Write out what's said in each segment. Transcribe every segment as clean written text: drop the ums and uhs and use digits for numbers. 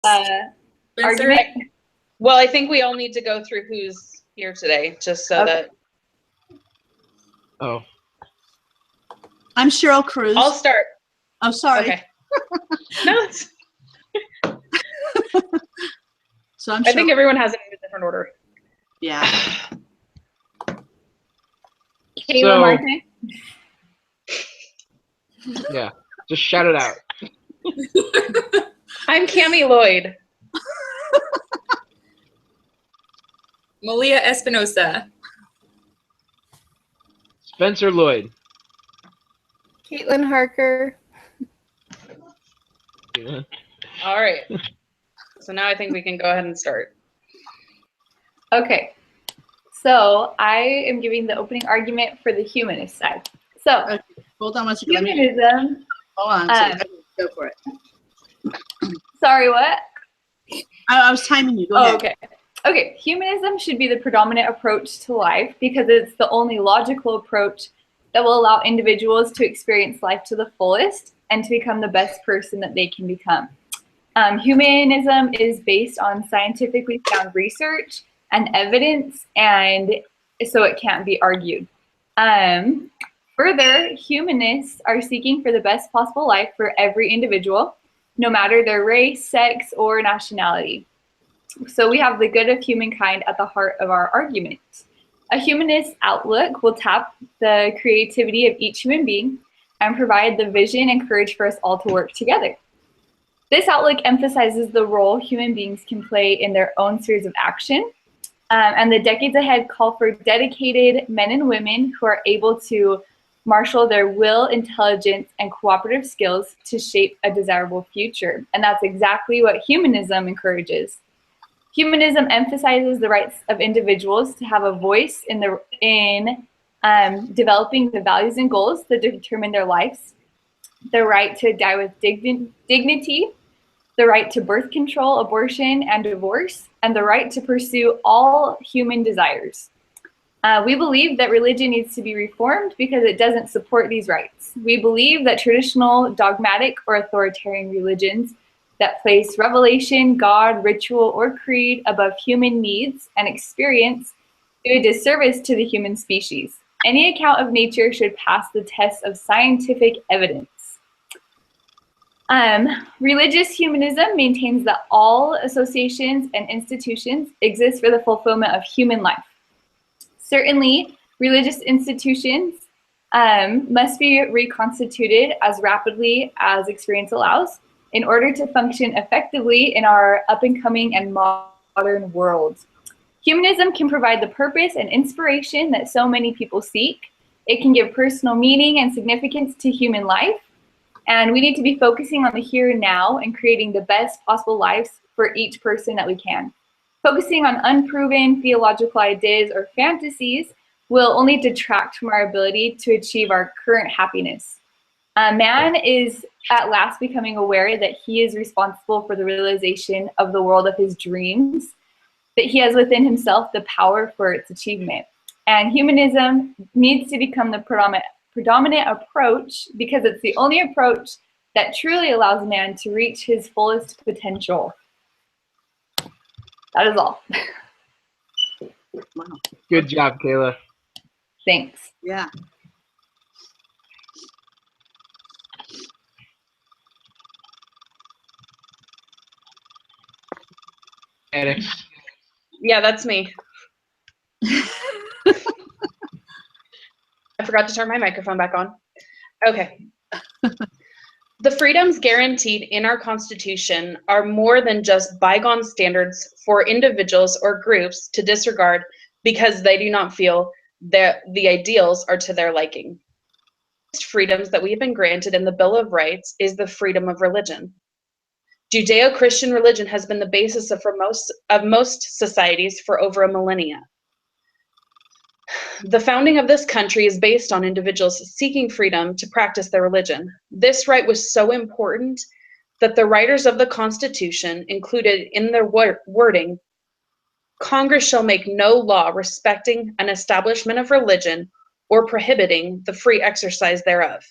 Spencer? argument? Well, I think we all need to go through who's here today, just so Okay. that. Oh, I'm Cheryl Cruz. I'll start. I'm sorry. Okay. No, it's, So I'm I Cheryl. think everyone has it in a different order. Yeah. Kayla So- Marte? yeah. Just shout it out. I'm Cami Lloyd. Malia Espinosa. Spencer Lloyd. Caitlin Harker. Yeah. All right. So now I think we can go ahead and start. Okay. So I am giving the opening argument for the humanist side. So Okay. Hold on one second. Let me, humanism. hold on. a second. Go for it. Sorry, what? I was timing you. Go Oh, ahead. okay. Okay, humanism should be the predominant approach to life because it's the only logical approach that will allow individuals to experience life to the fullest and to become the best person that they can become. Humanism is based on scientifically sound research and evidence, and so it can't be argued. Further, humanists are seeking for the best possible life for every individual, no matter their race, sex, or nationality. So we have the good of humankind at the heart of our argument. A humanist outlook will tap the creativity of each human being and provide the vision and courage for us all to work together. This outlook emphasizes the role human beings can play in their own spheres of action, and the decades ahead call for dedicated men and women who are able to marshal their will, intelligence, and cooperative skills to shape a desirable future. And that's exactly what humanism encourages. Humanism emphasizes the rights of individuals to have a voice in developing the values and goals that determine their lives, the right to die with dignity, the right to birth control, abortion, and divorce, and the right to pursue all human desires. We believe that religion needs to be reformed because it doesn't support these rights. We believe that traditional, dogmatic, or authoritarian religions that place revelation, God, ritual, or creed above human needs and experience do a disservice to the human species. Any account of nature should pass the test of scientific evidence. Religious humanism maintains that all associations and institutions exist for the fulfillment of human life. Certainly, religious institutions must be reconstituted as rapidly as experience allows in order to function effectively in our up-and-coming and modern world. Humanism can provide the purpose and inspiration that so many people seek. It can give personal meaning and significance to human life, and we need to be focusing on the here and now and creating the best possible lives for each person that we can. Focusing on unproven theological ideas or fantasies will only detract from our ability to achieve our current happiness. Man is at last becoming aware that he is responsible for the realization of the world of his dreams, that he has within himself the power for its achievement. And humanism needs to become the predominant approach because it's the only approach that truly allows man to reach his fullest potential. That is all. Wow. Good job, Kayla. Thanks. Yeah. Annex. Yeah, that's me. I forgot to turn my microphone back on. Okay. The freedoms guaranteed in our Constitution are more than just bygone standards for individuals or groups to disregard because they do not feel that the ideals are to their liking. Freedoms that we have been granted in the Bill of Rights is the freedom of religion. Judeo-Christian religion has been the basis of most societies for over a millennia. The founding of this country is based on individuals seeking freedom to practice their religion. This right was so important that the writers of the Constitution included in their wording, Congress shall make no law respecting an establishment of religion or prohibiting the free exercise thereof.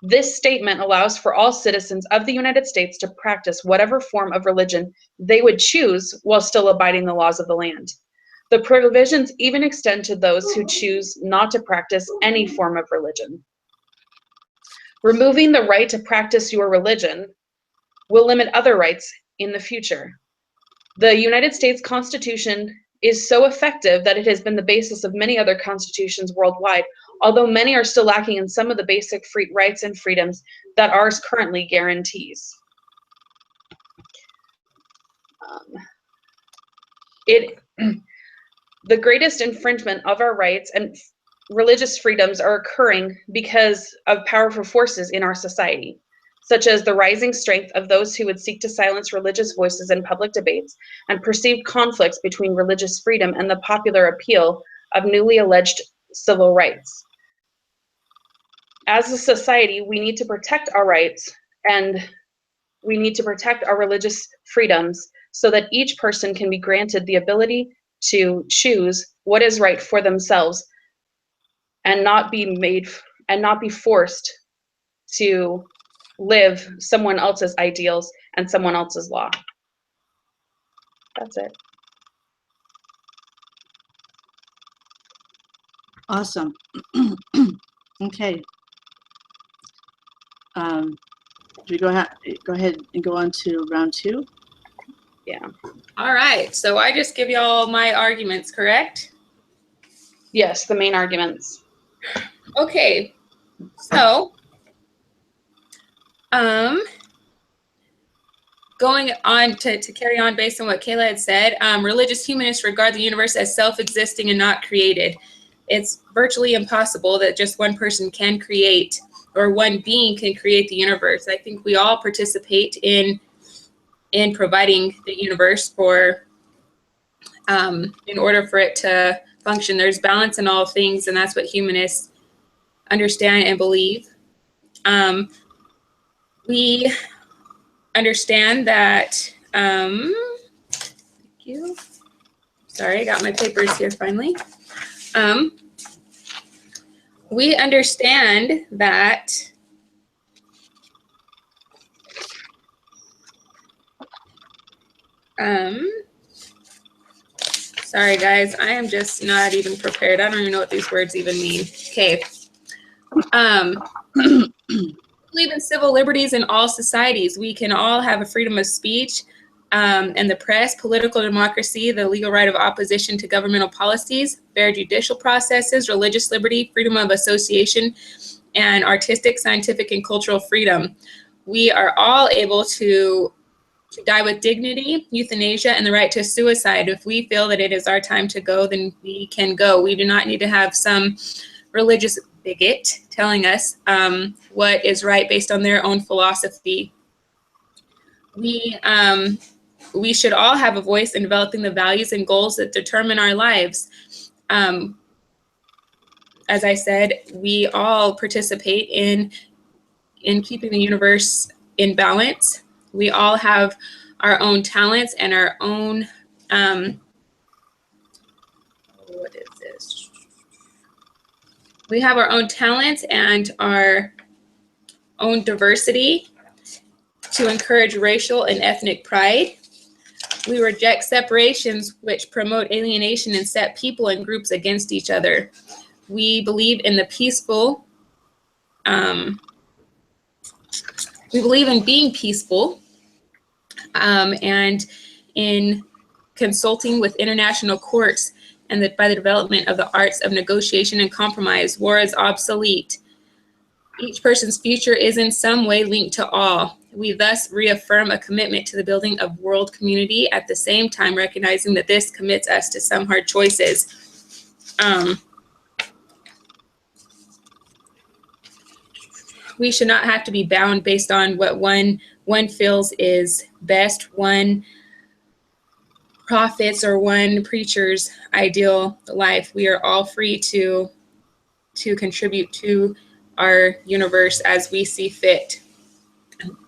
This statement allows for all citizens of the United States to practice whatever form of religion they would choose while still abiding the laws of the land. The provisions even extend to those who choose not to practice any form of religion. Removing the right to practice your religion will limit other rights in the future. The United States Constitution is so effective that it has been the basis of many other constitutions worldwide, although many are still lacking in some of the basic free rights and freedoms that ours currently guarantees. The greatest infringement of our rights and religious freedoms are occurring because of powerful forces in our society, such as the rising strength of those who would seek to silence religious voices in public debates and perceived conflicts between religious freedom and the popular appeal of newly alleged civil rights. As a society, we need to protect our rights and we need to protect our religious freedoms so that each person can be granted the ability to choose what is right for themselves and not be forced to live someone else's ideals and someone else's law. That's it. Awesome. Okay. Do we go ahead and go on to round 2? Yeah. All right. So I just give y'all my arguments, correct? Yes, the main arguments. Okay. So, going on to carry on based on what Kayla had said, religious humanists regard the universe as self-existing and not created. It's virtually impossible that just one person can create or one being can create the universe. I think we all participate in providing the universe for, in order for it to function. There's balance in all things, and that's what humanists understand and believe. We understand that, thank you. Sorry, I got my papers here finally. We understand that sorry guys, I am just not even prepared. I don't even know what these words even mean. Okay. Believe in civil liberties in all societies. We can all have a freedom of speech and the press, political democracy, the legal right of opposition to governmental policies, fair judicial processes, religious liberty, freedom of association, and artistic, scientific, and cultural freedom. We are all able to die with dignity, euthanasia, and the right to suicide. If we feel that it is our time to go, then we can go. We do not need to have some religious bigot telling us what is right based on their own philosophy. We should all have a voice in developing the values and goals that determine our lives. As I said, we all participate in keeping the universe in balance. We all have our own talents and our own, what is this? We have our own talents and our own diversity to encourage racial and ethnic pride. We reject separations which promote alienation and set people and groups against each other. We believe in the peaceful, we believe in being peaceful and in consulting with international courts and that by the development of the arts of negotiation and compromise. War is obsolete. Each person's future is in some way linked to all. We thus reaffirm a commitment to the building of world community, at the same time recognizing that this commits us to some hard choices. We should not have to be bound based on what one feels is best, one prophet's or one preacher's ideal life. We are all free to contribute to our universe as we see fit.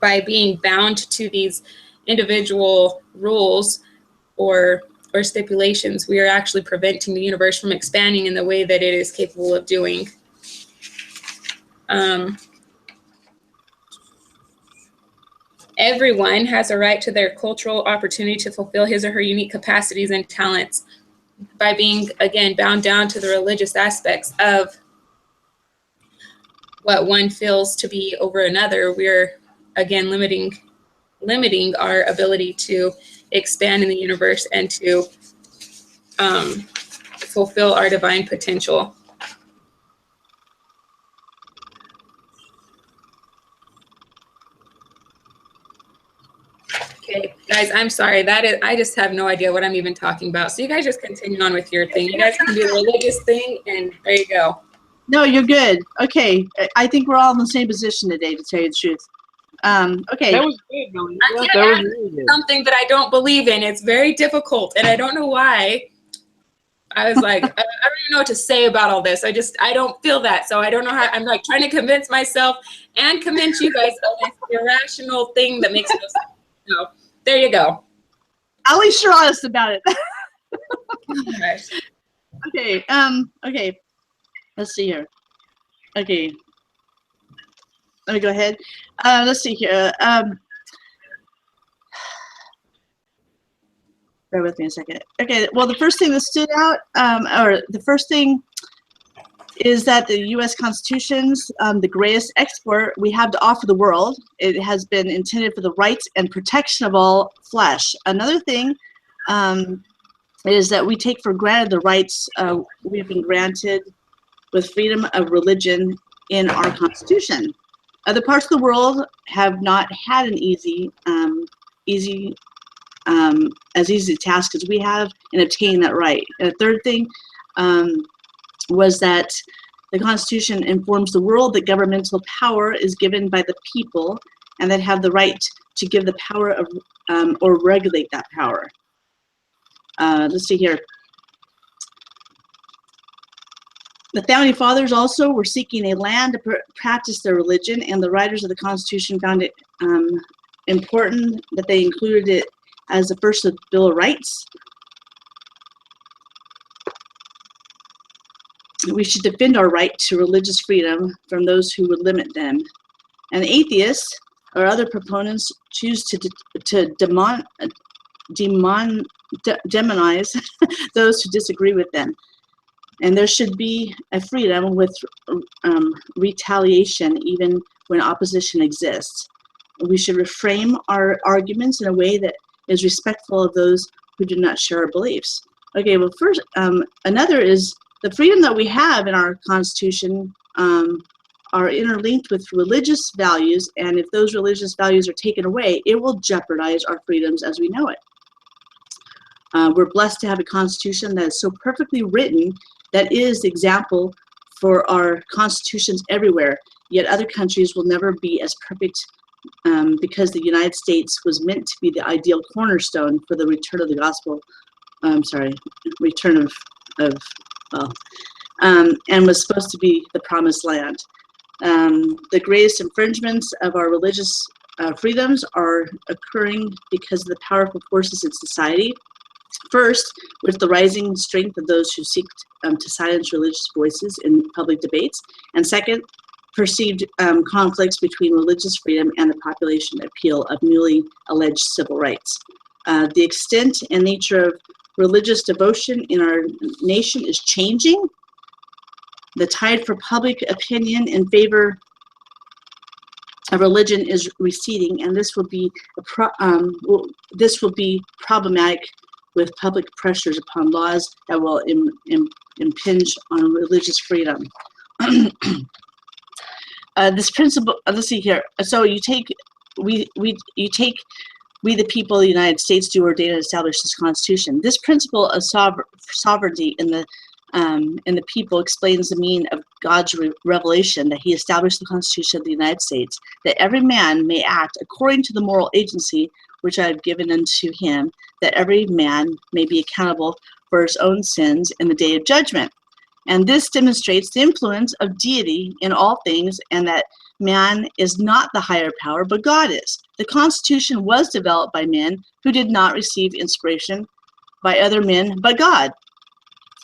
By being bound to these individual rules or stipulations, we are actually preventing the universe from expanding in the way that it is capable of doing. Everyone has a right to their cultural opportunity to fulfill his or her unique capacities and talents. By being, again, bound down to the religious aspects of what one feels to be over another, we're, again, limiting our ability to expand in the universe and to fulfill our divine potential. Okay, guys, I'm sorry. I just have no idea what I'm even talking about. So you guys just continue on with your thing. You guys can do the religious thing, and there you go. No, you're good. Okay, I think we're all in the same position today, to tell you the truth. Okay. That was good, Melanie. I That can't was ask really good. something that I don't believe in. It's very difficult, and I don't know why. I was like, I don't even know what to say about all this. I don't feel that. So I don't know how. I'm like trying to convince myself and convince you guys of this irrational thing that makes no sense. So there you go. At least you're honest about it. Gosh. Okay. Okay. Let's see here. Okay. Let me go ahead. Let's see here. Bear with me a second. Okay. Well, the first thing that stood out, or the first thing, is that the U.S. Constitution's the greatest export we have to offer the world. It has been intended for the rights and protection of all flesh. Another thing is that we take for granted the rights we have been granted with freedom of religion in our Constitution. Other parts of the world have not had an easy task as we have in obtaining that right. And the third thing was that the Constitution informs the world that governmental power is given by the people and that have the right to give the power of or regulate that power. Let's see here. The founding fathers also were seeking a land to practice their religion, and the writers of the Constitution found it important that they included it as the first Bill of Rights. We should defend our right to religious freedom from those who would limit them. And atheists or other proponents choose to demonize those who disagree with them. And there should be a freedom with retaliation even when opposition exists. We should reframe our arguments in a way that is respectful of those who do not share our beliefs. Okay, well, first, another is the freedom that we have in our Constitution are interlinked with religious values, and if those religious values are taken away, it will jeopardize our freedoms as we know it. We're blessed to have a Constitution that is so perfectly written that is the example for our constitutions everywhere, yet other countries will never be as perfect because the United States was meant to be the ideal cornerstone for the return of the gospel, return and was supposed to be the promised land. The greatest infringements of our religious freedoms are occurring because of the powerful forces in society. First, with the rising strength of those who seek to silence religious voices in public debates, and second, perceived conflicts between religious freedom and the population appeal of newly alleged civil rights. The extent and nature of religious devotion in our nation is changing. The tide for public opinion in favor of religion is receding, and this will be problematic with public pressures upon laws that will impinge on religious freedom. This principle, let's see here. So we the people of the United States do ordain and establish this Constitution. This principle of sovereignty in the people explains the meaning of God's revelation that He established the Constitution of the United States, that every man may act according to the moral agency which I have given unto him, that every man may be accountable for his own sins in the day of judgment. And this demonstrates the influence of deity in all things, and that man is not the higher power, but God is. The Constitution was developed by men who did not receive inspiration by other men but God.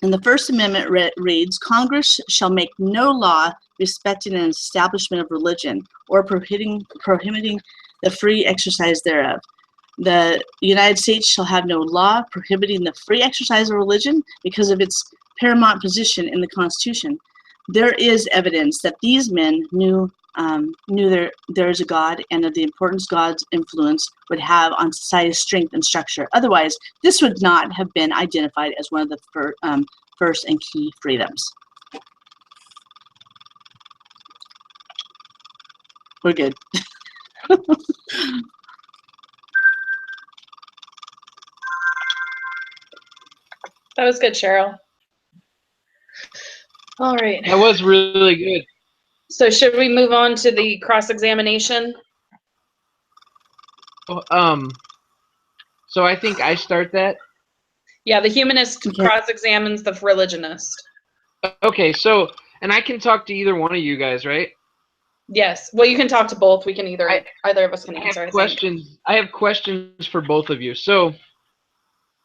And the First Amendment reads, Congress shall make no law respecting an establishment of religion or prohibiting the free exercise thereof. The United States shall have no law prohibiting the free exercise of religion because of its paramount position in the Constitution. There is evidence that these men knew there is a God and of the importance God's influence would have on society's strength and structure. Otherwise, this would not have been identified as one of the first and key freedoms. We're good. That was good, Cheryl. All right. That was really good. So should we move on to the cross-examination? So I think I start that. Yeah, the humanist Okay. cross-examines the religionist. Okay, so, and I can talk to either one of you guys, right? Yes. Well, you can talk to both. We can either of us can I answer. have questions. I have questions for both of you. So,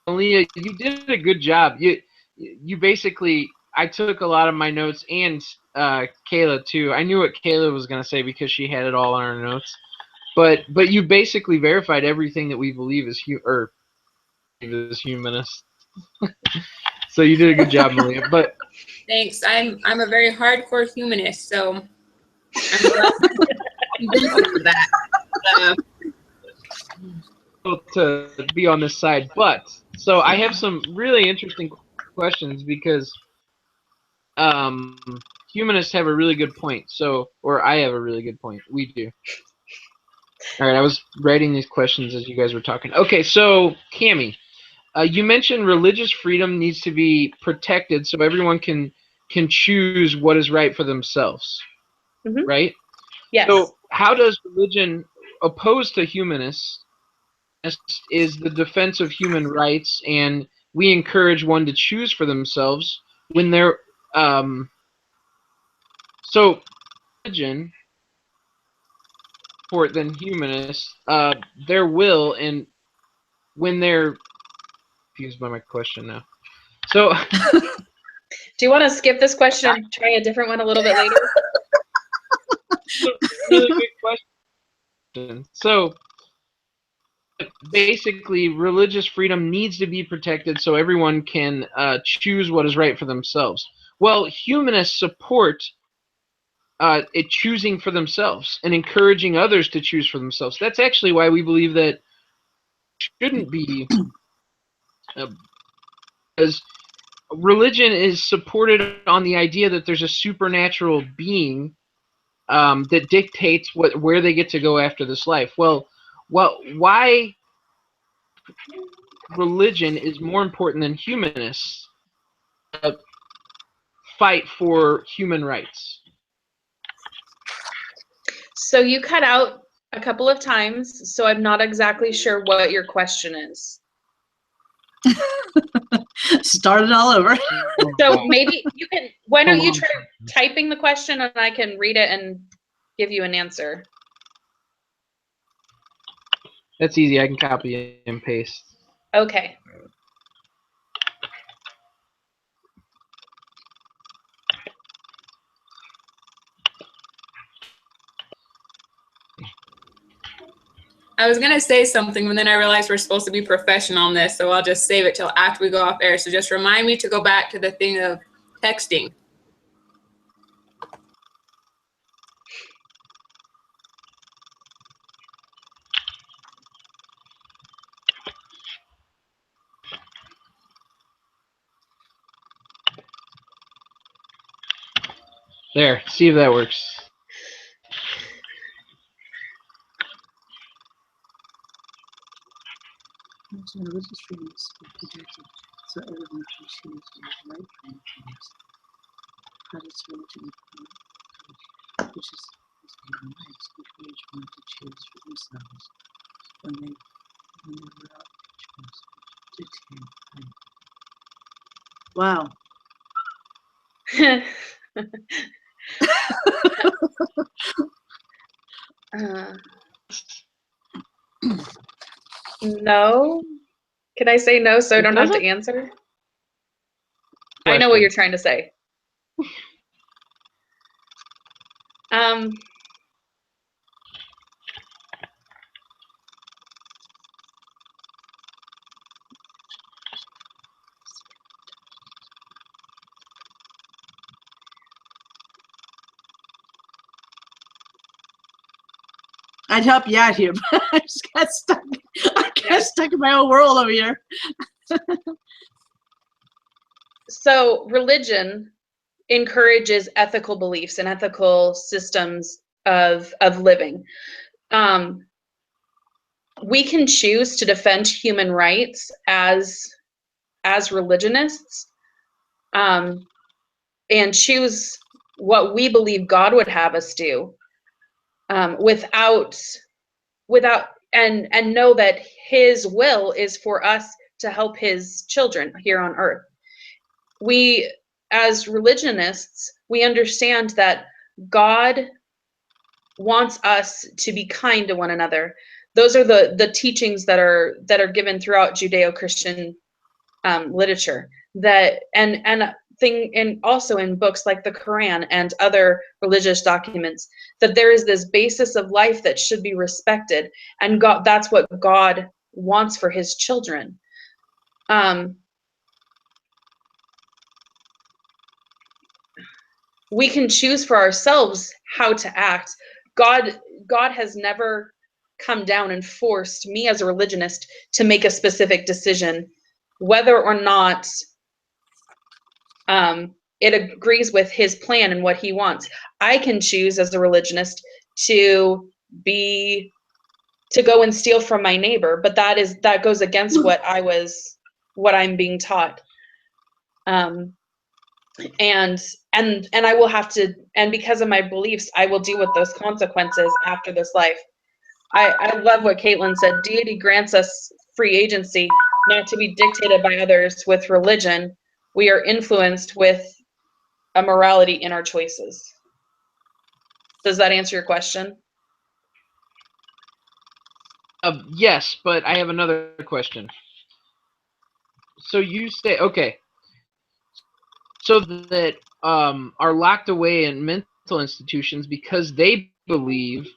Aaliyah, you did a good job. You basically, I took a lot of my notes, and Kayla too. I knew what Kayla was gonna say because she had it all on her notes. But you basically verified everything that we believe is humanist. So you did a good job, Malia. But Thanks. I'm a very hardcore humanist, so I'm glad convinced of that. to be on this side. But so I have some really interesting questions because humanists have a really good point. So, or I have a really good point. We do. All right, I was writing these questions as you guys were talking. Okay, so Cammie, you mentioned religious freedom needs to be protected so everyone can choose what is right for themselves, right? Yes. So how does religion opposed to humanists is the defense of human rights, and we encourage one to choose for themselves when they're so religion more than humanists their will, and when they're confused by my question now. So Do you want to skip this question and try a different one a little bit later? really good question. So basically, religious freedom needs to be protected so everyone can choose what is right for themselves. Well, humanists support it choosing for themselves and encouraging others to choose for themselves. That's actually why we believe that shouldn't be, because religion is supported on the idea that there's a supernatural being that dictates where they get to go after this life. Well, why religion is more important than humanists fight for human rights. So you cut out a couple of times, so I'm not exactly sure what your question is. Start it all over. So maybe you can, why don't you try typing the question and I can read it and give you an answer. That's easy. I can copy and paste. Okay. I was gonna say something, but then I realized we're supposed to be professional on this, so I'll just save it till after we go off air. So just remind me to go back to the thing of texting. There. See if that works. Religious freedom is protected so everyone can choose what is right for themselves. Credits religion, which is human rights, encourage one to choose for themselves when they're allowed to choose to take right. Wow. No. Can I say no so I don't have to answer? I know what you're trying to say. I'd help you out here, but I just got stuck. I got stuck in my own world over here. So religion encourages ethical beliefs and ethical systems of living. We can choose to defend human rights as religionists, and choose what we believe God would have us do, without and know that His will is for us to help His children here on earth. We, as religionists, we understand that God wants us to be kind to one another. Those are the teachings that are given throughout Judeo-Christian literature, that and also in books like the Quran and other religious documents, that there is this basis of life that should be respected, and that's what God wants for His children. We can choose for ourselves how to act. God has never come down and forced me as a religionist to make a specific decision, whether or not it agrees with His plan and what He wants. I can choose as a religionist to go and steal from my neighbor, but that goes against what I'm being taught. And I will have to, and because of my beliefs, I will deal with those consequences after this life. I love what Caitlin said. Deity grants us free agency, not to be dictated by others. With religion, we are influenced with a morality in our choices. Does that answer your question? Yes, but I have another question. So you say, okay, so that are locked away in mental institutions because they believe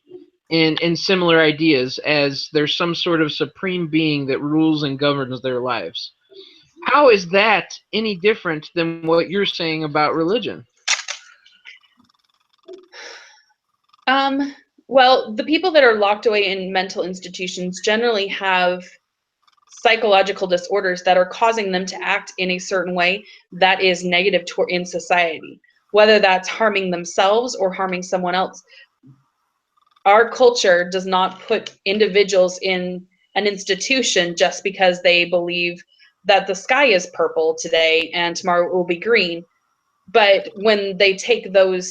in similar ideas, as there's some sort of supreme being that rules and governs their lives. How is that any different than what you're saying about religion? Well, the people that are locked away in mental institutions generally have psychological disorders that are causing them to act in a certain way that is negative in society, whether that's harming themselves or harming someone else. Our culture does not put individuals in an institution just because they believe that the sky is purple today and tomorrow it will be green. But when they take their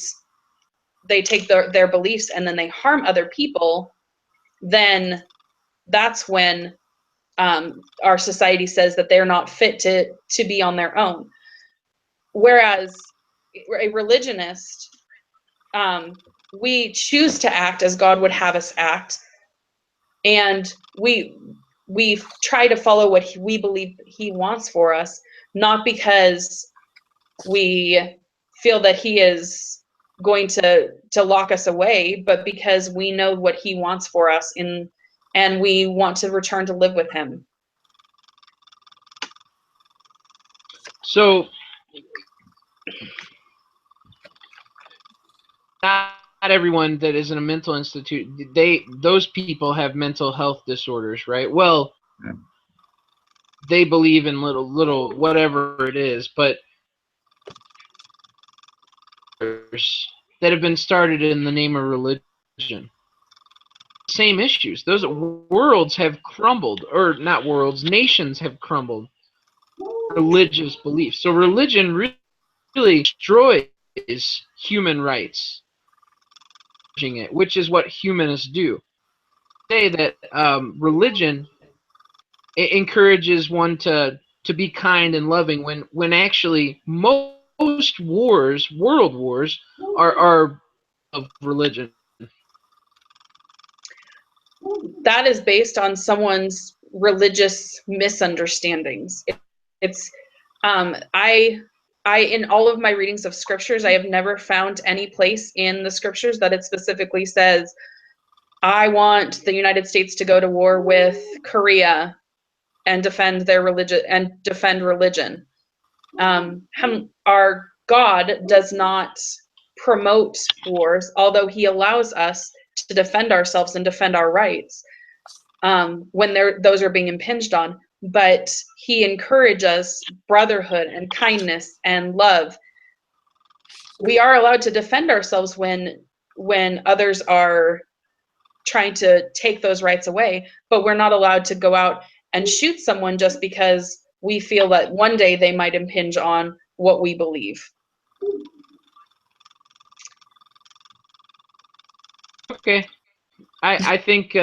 beliefs and then they harm other people, then that's when our society says that they're not fit to be on their own. Whereas a religionist, we choose to act as God would have us act, and we try to follow what we believe He wants for us, not because we feel that He is going to lock us away, but because we know what He wants for us, and we want to return to live with Him. So not everyone that is in a mental institute, those people have mental health disorders, right? Well, they believe in little whatever it is, but that have been started in the name of religion. Same issues. Those worlds have crumbled, or not worlds, nations have crumbled. Religious beliefs. So religion really destroys human rights, which is what humanists do. Say that religion encourages one to be kind and loving, when actually most wars, world wars, are of religion. That is based on someone's religious misunderstandings. It's I in all of my readings of scriptures, I have never found any place in the scriptures that it specifically says, I want the United States to go to war with Korea and defend their religion and defend religion. Our God does not promote wars, although He allows us to defend ourselves and defend our rights when those are being impinged on. But he encourages brotherhood and kindness and love. We are allowed to defend ourselves when others are trying to take those rights away, but we're not allowed to go out and shoot someone just because we feel that one day they might impinge on what we believe. Okay. I think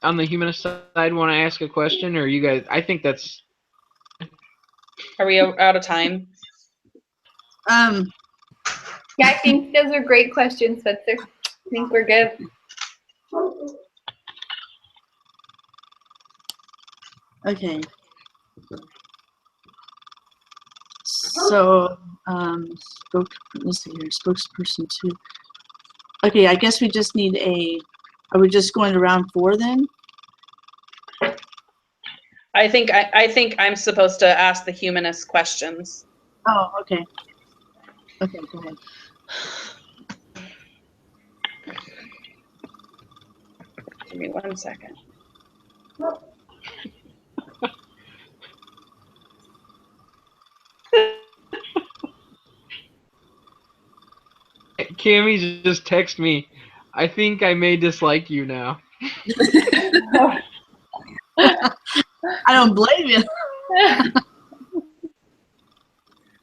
on the humanist side, want to ask a question, or you guys? I think that's. Are we out of time? Yeah, I think those are great questions, Spencer. I think we're good. Okay. So, let's see here, spokesperson 2. Okay, I guess we just need are we just going to round 4 then? I think I'm supposed to ask the humanist questions. Oh, okay. Okay, go ahead. Give me 1 second. Cammie just texted me. I think I may dislike you now. I don't blame you.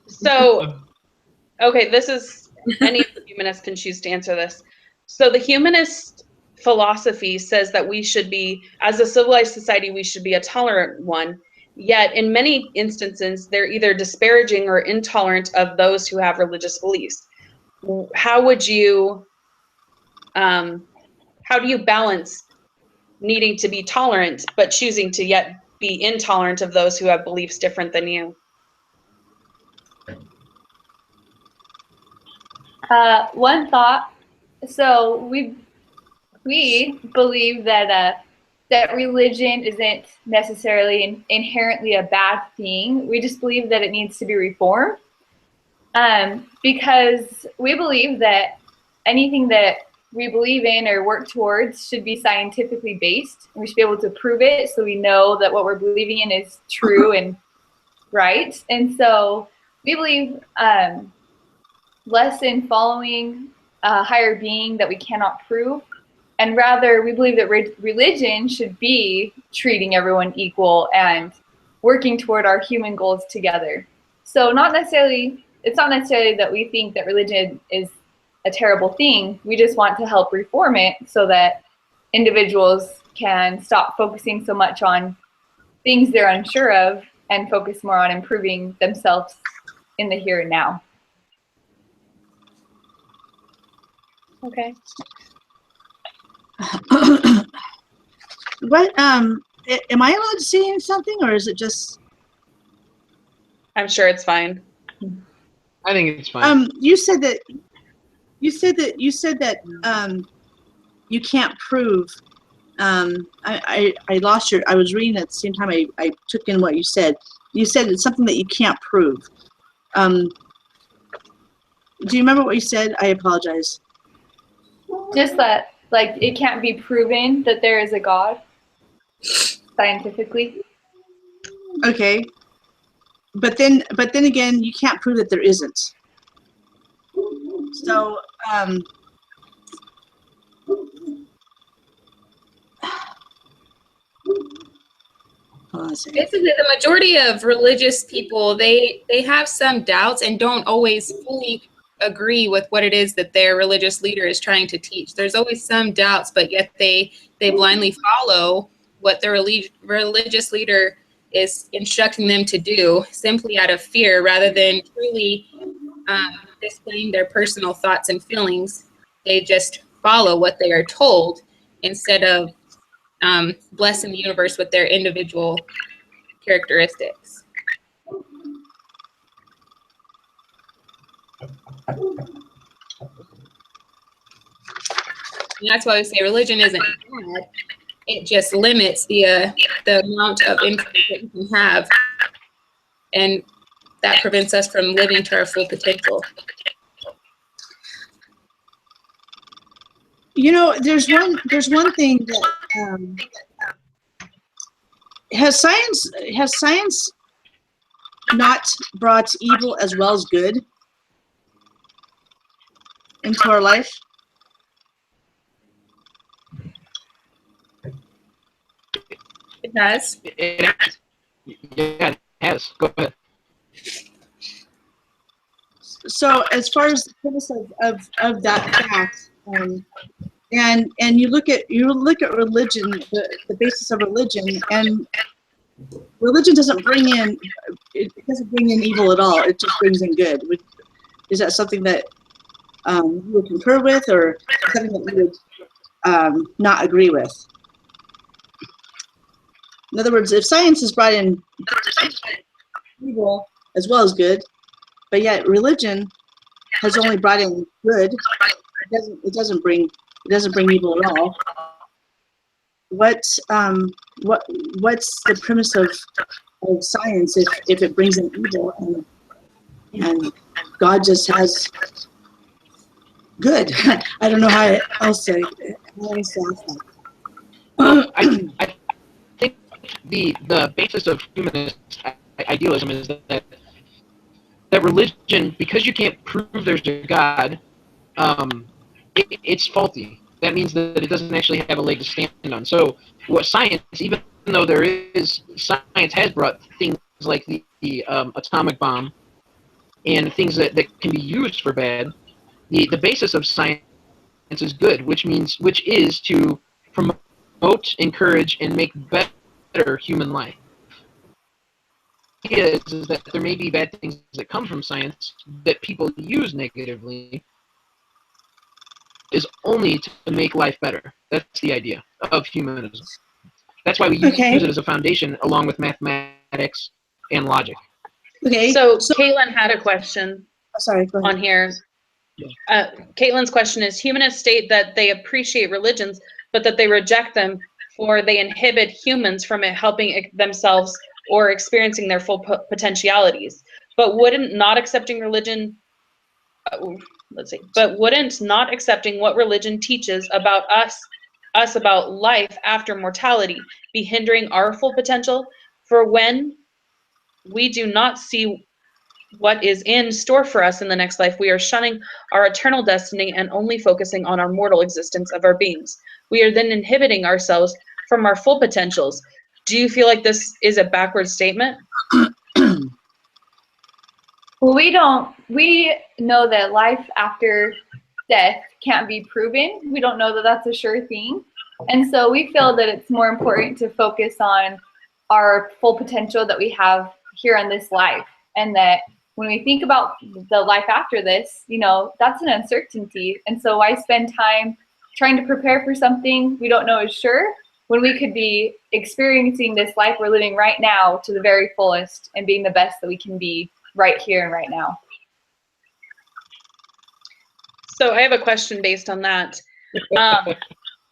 So, okay, this is, any of the humanists can choose to answer this. So the humanist philosophy says that we should be, as a civilized society, we should be a tolerant one. Yet in many instances, they're either disparaging or intolerant of those who have religious beliefs. How would you, how do you balance needing to be tolerant, but choosing to yet be intolerant of those who have beliefs different than you? One thought. So we believe that that religion isn't necessarily inherently a bad thing. We just believe that it needs to be reformed, because we believe that anything that we believe in or work towards should be scientifically based. We should be able to prove it so we know that what we're believing in is true and right. And so we believe less in following a higher being that we cannot prove, and rather we believe that religion should be treating everyone equal and working toward our human goals together. So it's not necessarily that we think that religion is a terrible thing. We just want to help reform it so that individuals can stop focusing so much on things they're unsure of and focus more on improving themselves in the here and now. Okay. What, am I allowed to say something, or is it just? I'm sure it's fine. I think it's fine. You said that you can't prove. I lost your. I was reading at the same time. I took in what you said. You said it's something that you can't prove. Do you remember what you said? I apologize. Just that, like, it can't be proven that there is a God scientifically. Okay. But then again, you can't prove that there isn't. So, hold on a second. Basically, the majority of religious people, they have some doubts and don't always fully agree with what it is that their religious leader is trying to teach. There's always some doubts, but yet they blindly follow what their religious leader is instructing them to do, simply out of fear, rather than truly displaying their personal thoughts and feelings. They just follow what they are told instead of blessing the universe with their individual characteristics. And that's why we say religion isn't bad. It just limits the amount of influence that you can have, and that prevents us from living to our full potential. You know, there's one thing that has science not brought evil as well as good into our life? It does. Yeah, it has. Go ahead. So as far as the premise of that fact, and you look at religion, the basis of religion, and religion doesn't bring in evil at all. It just brings in good. Is that something that you would concur with, or something that you would not agree with? In other words, if science has brought in evil as well as good, but yet religion has only brought in good, it doesn't bring evil at all. What's the premise of science if it brings in evil and God just has good? I don't know how else to ask that. I think the basis of humanist idealism is that religion, because you can't prove there's a God, it's faulty. That means that it doesn't actually have a leg to stand on. So what science, even though science has brought things like the atomic bomb and things that can be used for bad, the basis of science is good, which is to promote, encourage, and make better human life. The idea is that there may be bad things that come from science that people use negatively, is only to make life better. That's the idea of humanism. That's why we use it as a foundation along with mathematics and logic. Okay. So Caitlin had a question Sorry, go ahead. on here. Caitlin's question is, humanists state that they appreciate religions, but that they reject them for they inhibit humans from helping themselves or experiencing their full potentialities. But wouldn't not accepting religion, wouldn't not accepting what religion teaches about us about life after mortality be hindering our full potential? For when we do not see what is in store for us in the next life, we are shunning our eternal destiny and only focusing on our mortal existence of our beings. We are then inhibiting ourselves from our full potentials. Do you feel like this is a backward statement? Well, we know that life after death can't be proven. We don't know that that's a sure thing. And so we feel that it's more important to focus on our full potential that we have here on this life. And that when we think about the life after this, that's an uncertainty. And so why spend time trying to prepare for something we don't know is sure, when we could be experiencing this life we're living right now to the very fullest and being the best that we can be right here and right now. So I have a question based on that.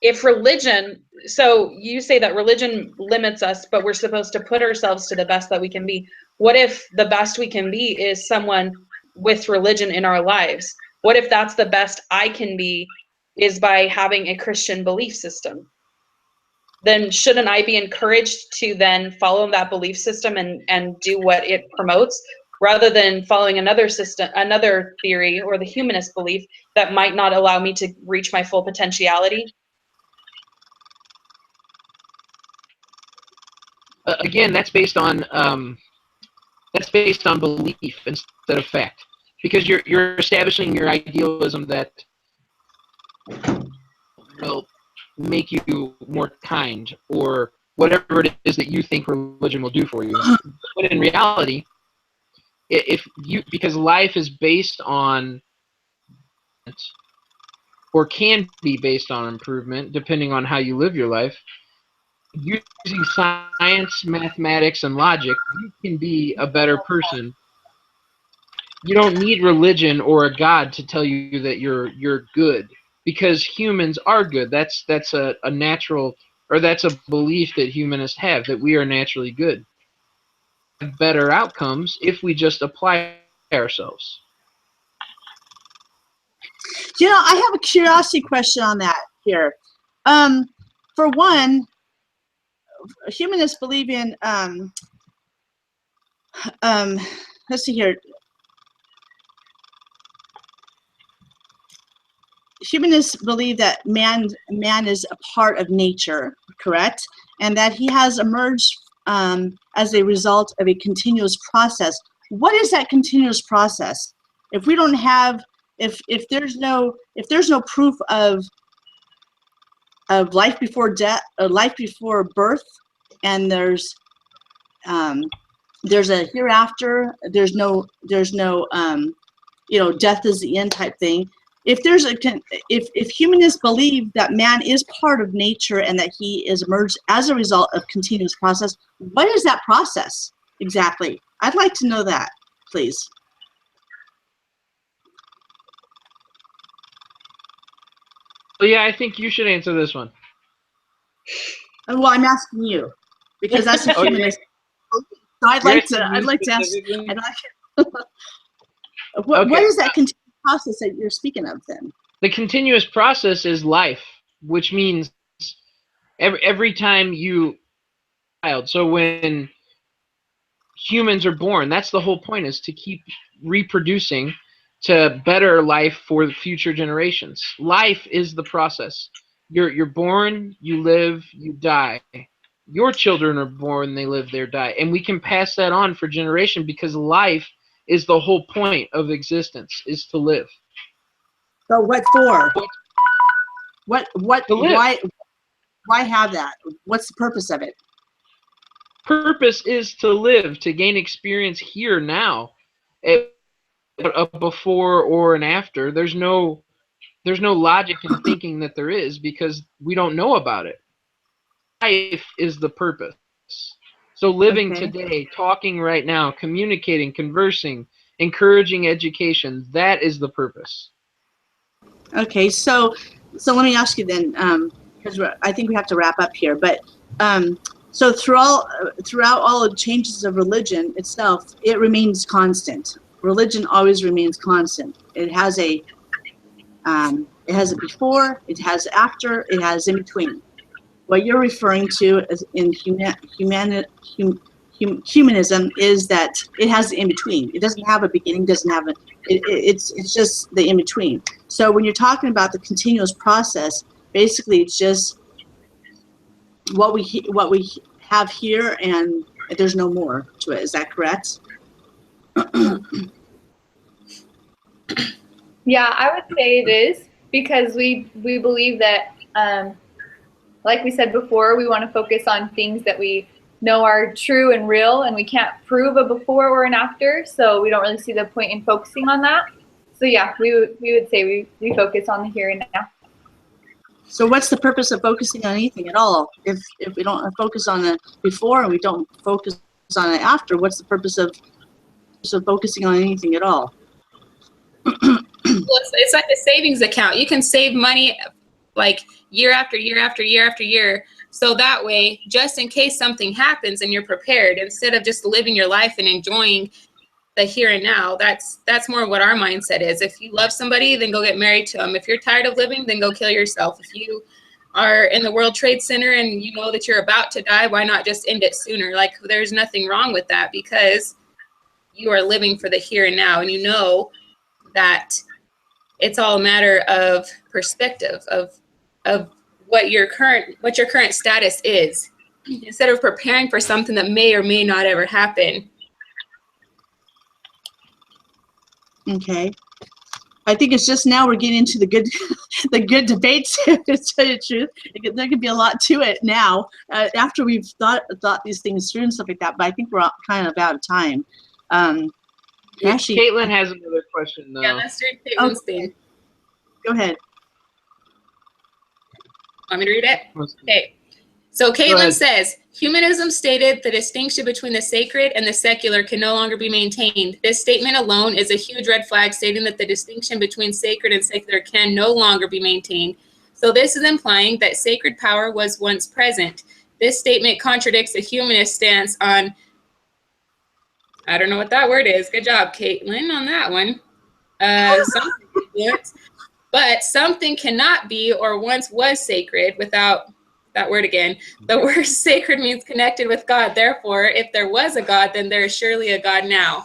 If religion, so you say that religion limits us, but we're supposed to put ourselves to the best that we can be. What if the best we can be is someone with religion in our lives? What if that's the best I can be is by having a Christian belief system? Then shouldn't I be encouraged to then follow that belief system and do what it promotes, rather than following another system, another theory, or the humanist belief that might not allow me to reach my full potentiality? Again, that's based on belief instead of fact, because you're establishing your idealism that will make you more kind, or whatever it is that you think religion will do for you. But in reality, because life is based on, or can be based on, improvement depending on how you live your life. Using science, mathematics, and logic, you can be a better person. You don't need religion or a God to tell you that you're good, because humans are good. That's a natural, or that's a belief that humanists have, that we are naturally good. Better outcomes if we just apply ourselves. I have a curiosity question on that. here. For one, humanists believe in, let's see here. Humanists believe that man is a part of nature, correct? And that he has emerged as a result of a continuous process. What is that continuous process? If we don't have, if there's no proof of life before death, life before birth, and there's a hereafter, there's no death is the end type thing. If humanists believe that man is part of nature and that he is emerged as a result of continuous process, what is that process exactly? I'd like to know that, please. Well, yeah, I think you should answer this one. Well, I'm asking you because that's a humanist. So I'd like to ask. What is that continuous process that you're speaking of then? The continuous process is life, which means every time you child. So when humans are born, that's the whole point, is to keep reproducing to better life for the future generations. Life is the process. You're born, you live, you die. Your children are born, they live, they die. And we can pass that on for generation because life is the whole point of existence, is to live. So what for? What To live. Why have that? What's the purpose of it? Purpose is to live, to gain experience here now. A before or an after. There's no logic in thinking that there is, because we don't know about it. Life is the purpose. So living today, talking right now, communicating, conversing, encouraging education, that is the purpose. Okay, so let me ask you then, because I think we have to wrap up here. But so throughout all the changes of religion itself, it remains constant. Religion always remains constant. It has a before, it has after, it has in between. What you're referring to as in humanism is that it has the in between. It doesn't have a beginning, doesn't have it's just the in between. So when you're talking about the continuous process, basically it's just what we have here, and there's no more to it. Is that correct? Yeah, I would say it is, because we believe that, like we said before, we want to focus on things that we know are true and real, and we can't prove a before or an after, so we don't really see the point in focusing on that. So yeah, we would say we focus on the here and now. So what's the purpose of focusing on anything at all? If we don't focus on the before and we don't focus on the after, what's the purpose of focusing on anything at all? Well, it's like a savings account. You can save money like year after year after year after year. So that way, just in case something happens and you're prepared, instead of just living your life and enjoying the here and now. That's more what our mindset is. If you love somebody, then go get married to them. If you're tired of living, then go kill yourself. If you are in the World Trade Center and you know that you're about to die, why not just end it sooner? Like, there's nothing wrong with that, because you are living for the here and now, and you know that it's all a matter of perspective of what your current status is, instead of preparing for something that may or may not ever happen. Okay. I think it's just now we're getting into the good debates. To tell you the truth, there could be a lot to it now after we've thought these things through and stuff like that. But I think we're kind of out of time. Actually, Caitlin has another question though. Yeah, let's read Caitlin's thing. Go ahead. Want me to read it? Okay. So Caitlin says, humanism stated the distinction between the sacred and the secular can no longer be maintained. This statement alone is a huge red flag, stating that the distinction between sacred and secular can no longer be maintained. So this is implying that sacred power was once present. This statement contradicts the humanist stance on, I don't know what that word is. Good job, Caitlin, on that one. But something cannot be or once was sacred without that word again. The word sacred means connected with God. Therefore, if there was a God, then there is surely a God now.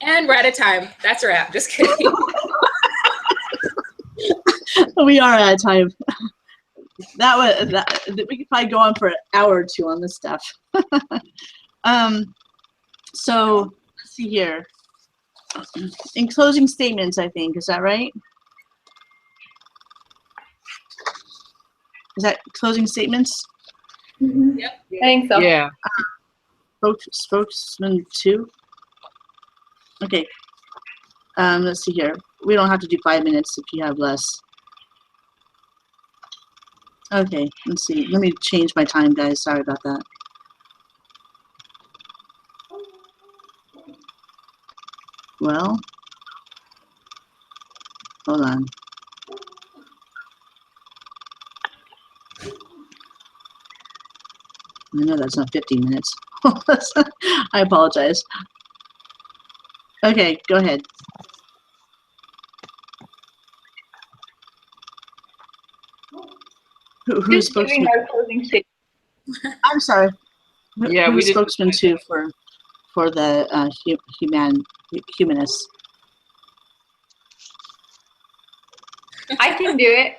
And we're out of time. That's a wrap. Just kidding. We are out of time. We could probably go on for an hour or two on this stuff. So let's see here. In closing statements, I think, is that right? Is that closing statements? Yep. I think so. Yeah. Spokesman 2. Okay. Let's see here. We don't have to do 5 minutes if you have less. Okay, let's see. Let me change my time, guys. Sorry about that. Well, hold on. I know that's not 15 minutes. I apologize. Okay, go ahead. Who's Just giving spokesman? our closing statement. I'm sorry. Yeah, we Who's didn't spokesman decide too for the humanists? I can do it.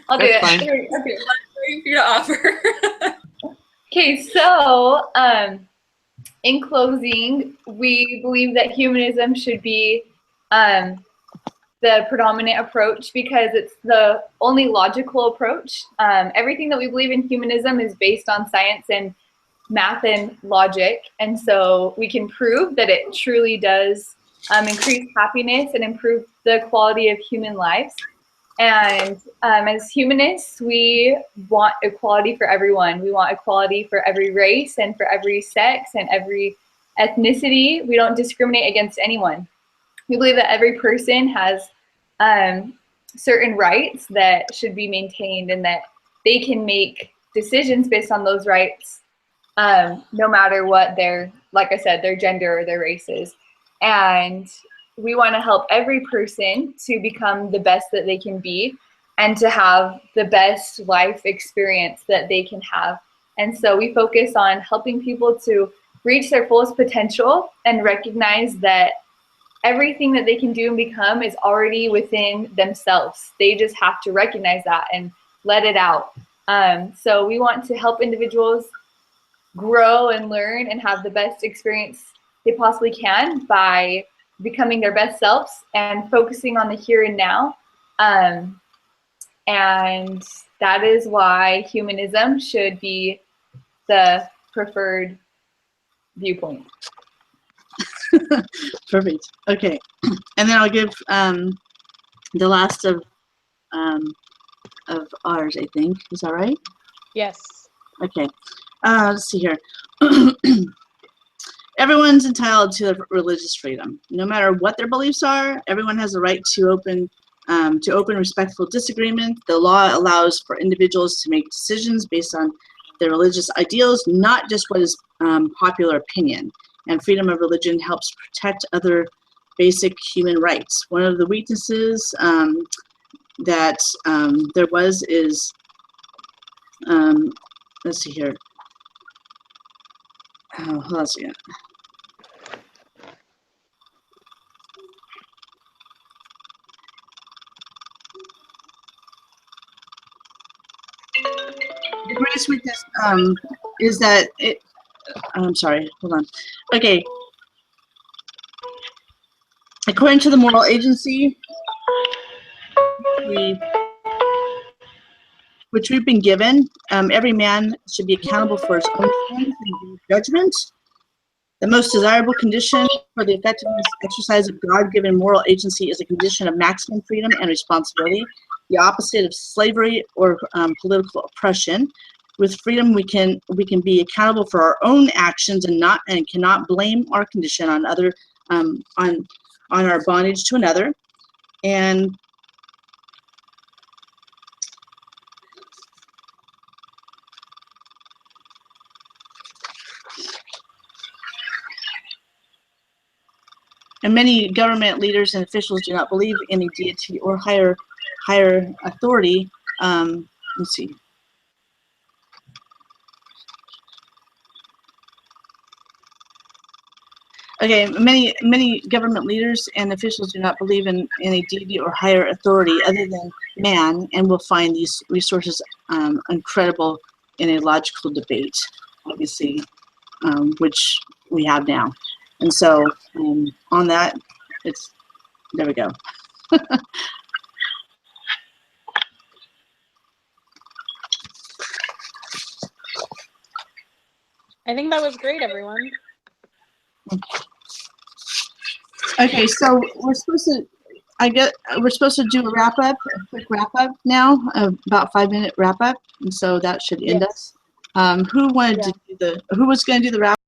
I'll do That's it. fine. Okay. Waiting for you to offer. Okay, so in closing, we believe that humanism should be the predominant approach because it's the only logical approach. Everything that we believe in humanism is based on science and math and logic, and so we can prove that it truly does increase happiness and improve the quality of human lives. And as humanists, we want equality for everyone. We want equality for every race and for every sex and every ethnicity. We don't discriminate against anyone. We believe that every person has certain rights that should be maintained and that they can make decisions based on those rights, no matter what their, like I said, their gender or their race is. And we want to help every person to become the best that they can be and to have the best life experience that they can have. And so we focus on helping people to reach their fullest potential and recognize that everything that they can do and become is already within themselves. They just have to recognize that and let it out. So we want to help individuals grow and learn and have the best experience they possibly can by becoming their best selves and focusing on the here and now. And that is why humanism should be the preferred viewpoint. Perfect. Okay, and then I'll give the last of ours. I think, is that right? Yes. Okay. Let's see here. Everyone's entitled to religious freedom, no matter what their beliefs are. Everyone has the right to open, respectful disagreement. The law allows for individuals to make decisions based on their religious ideals, not just what is popular opinion. And freedom of religion helps protect other basic human rights. One of the weaknesses that there was is, let's see here. Oh, hold on a second. The greatest weakness is that it. I'm sorry. Hold on. Okay. According to the moral agency, which we've been given, every man should be accountable for his own sins and judgment. The most desirable condition for the effective exercise of God-given moral agency is a condition of maximum freedom and responsibility, the opposite of slavery or political oppression. With freedom, we can be accountable for our own actions and cannot blame our condition on on our bondage to another. And And many government leaders and officials do not believe in any deity or higher authority. Let's see. Okay, many government leaders and officials do not believe in any deity or higher authority other than man, and will find these resources incredible in a logical debate, obviously, which we have now. And so on that, there we go. I think that was great, everyone. Okay, so we're supposed to do a wrap up, a quick wrap up now, about 5-minute wrap up, and so that should end us. Who was going to do the wrap?